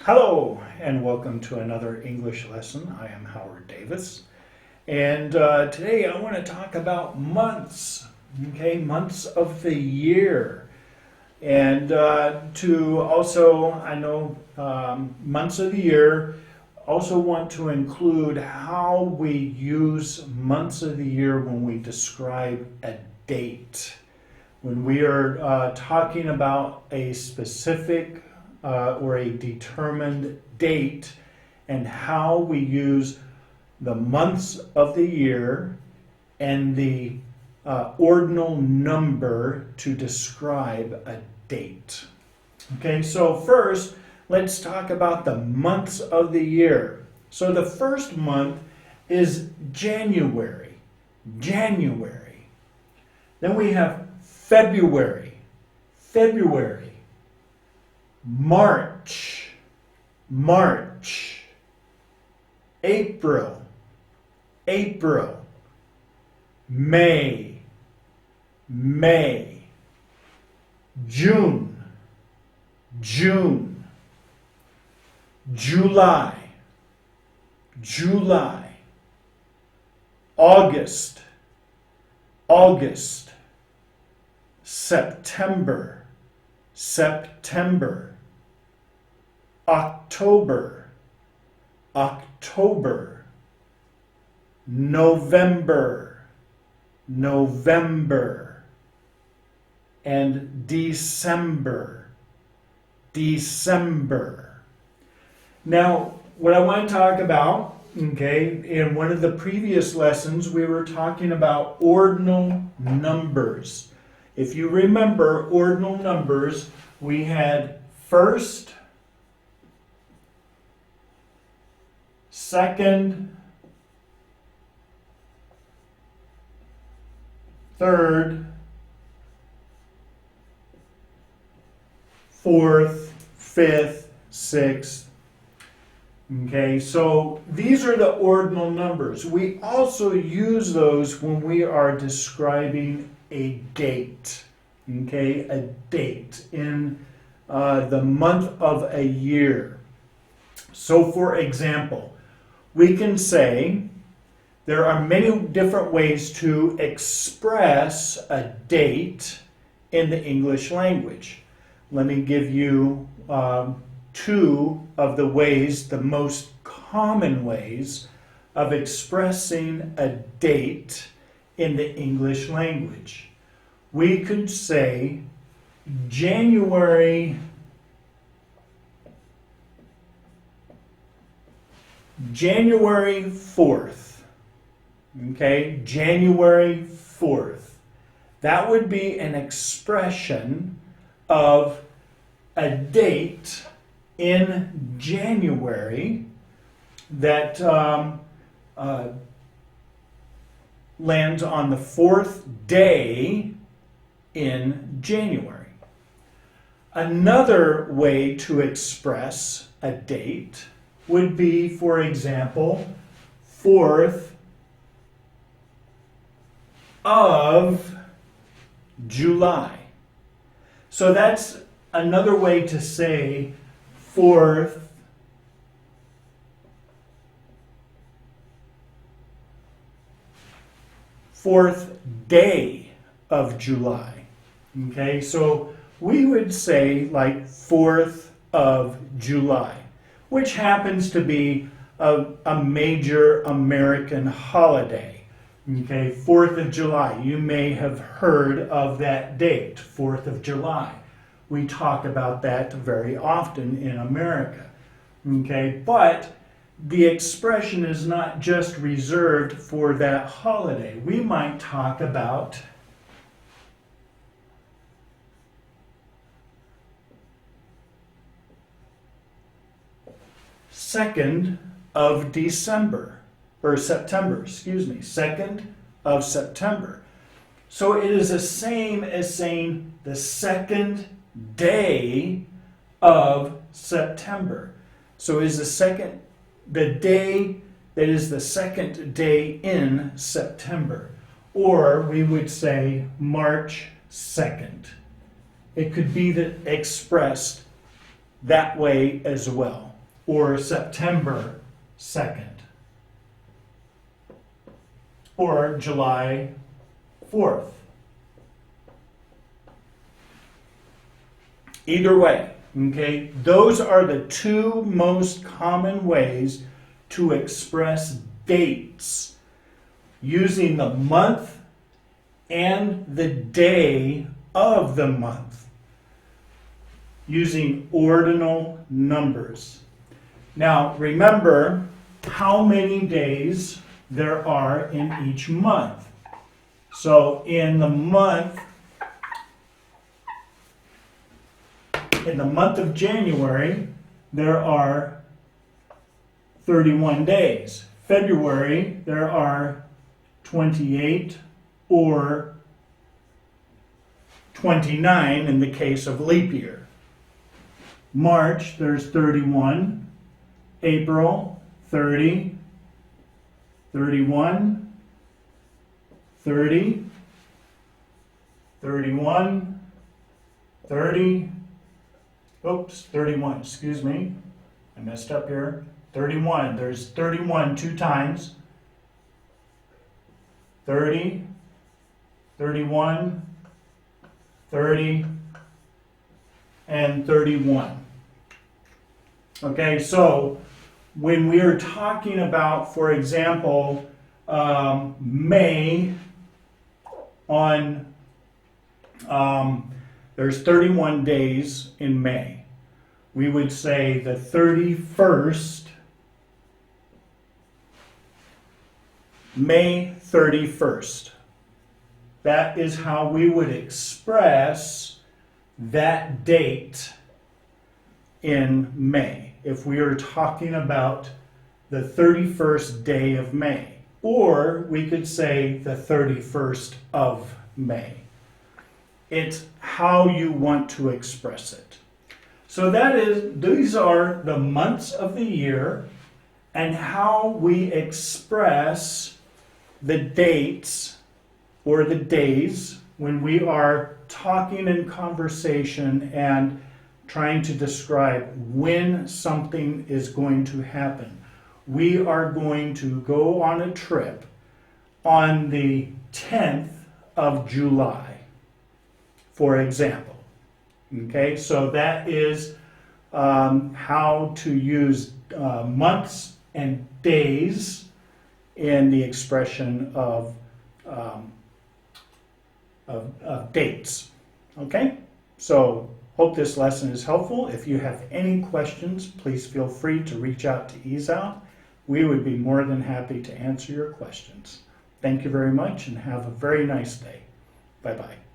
Hello and welcome to another English lesson. I am Howard Davis, and today I want to talk about months, okay, months of the year. And to also, I know months of the year, also want to include how we use months of the year when we describe a date. When we are talking about a specific or a determined date, and how we use the months of the year and the ordinal number to describe a date. Okay, so first, let's talk about the months of the year. So the first month is January. January. Then we have February. February. March, March, April, April, May, May, June, June, July, July, August, August, September, September, October, October, November, November, and December, December. Now, what I want to talk about, okay, in one of the previous lessons, we were talking about ordinal numbers. If you remember ordinal numbers, we had first, second, third, fourth, fifth, sixth. Okay, so these are the ordinal numbers. We also use those when we are describing a date. Okay, a date in the month of a year. So, for example, we can say there are many different ways to express a date in the English language. Let me give you two of the ways, the most common ways of expressing a date in the English language. We could say January 4th, okay, January 4th. That would be an expression of a date in January that lands on the fourth day in January. Another way to express a date would be, for example, 4th of July. So that's another way to say 4th day of July. Okay, so we would say like 4th of July, which happens to be a major American holiday. Okay, 4th of July. You may have heard of that date, 4th of July. We talk about that very often in America. Okay, but the expression is not just reserved for that holiday. We might talk about second of December, or September, 2nd of September. So it is the same as saying the second day of September. So is the day that is the second day in September. Or we would say March 2nd. It could be expressed that way as well. or September 2nd, or July 4th. Either way, okay, those are the two most common ways to express dates, using the month and the day of the month, using ordinal numbers. Now, remember how many days there are in each month. So in the month of January, there are 31 days. February, there are 28 or 29 in the case of leap year. March, there's 31. April, 30. 31. 30. 31. 30. Oops, 31, excuse me. I messed up here. 31, there's 31 two times. 30, 31, 30, and 31. Okay, so when we are talking about, for example, May on, there's 31 days in May. We would say the 31st, May 31st. That is how we would express that date in May, if we are talking about the 31st day of May. Or we could say the 31st of May. It's how you want to express it. So these are the months of the year and how we express the dates or the days when we are talking in conversation and trying to describe when something is going to happen. We are going to go on a trip on the 10th of July, for example. Okay, so that is how to use months and days in the expression of dates. Okay, so hope this lesson is helpful. If you have any questions, please feel free to reach out to EaseOut. We would be more than happy to answer your questions. Thank you very much and have a very nice day. Bye-bye.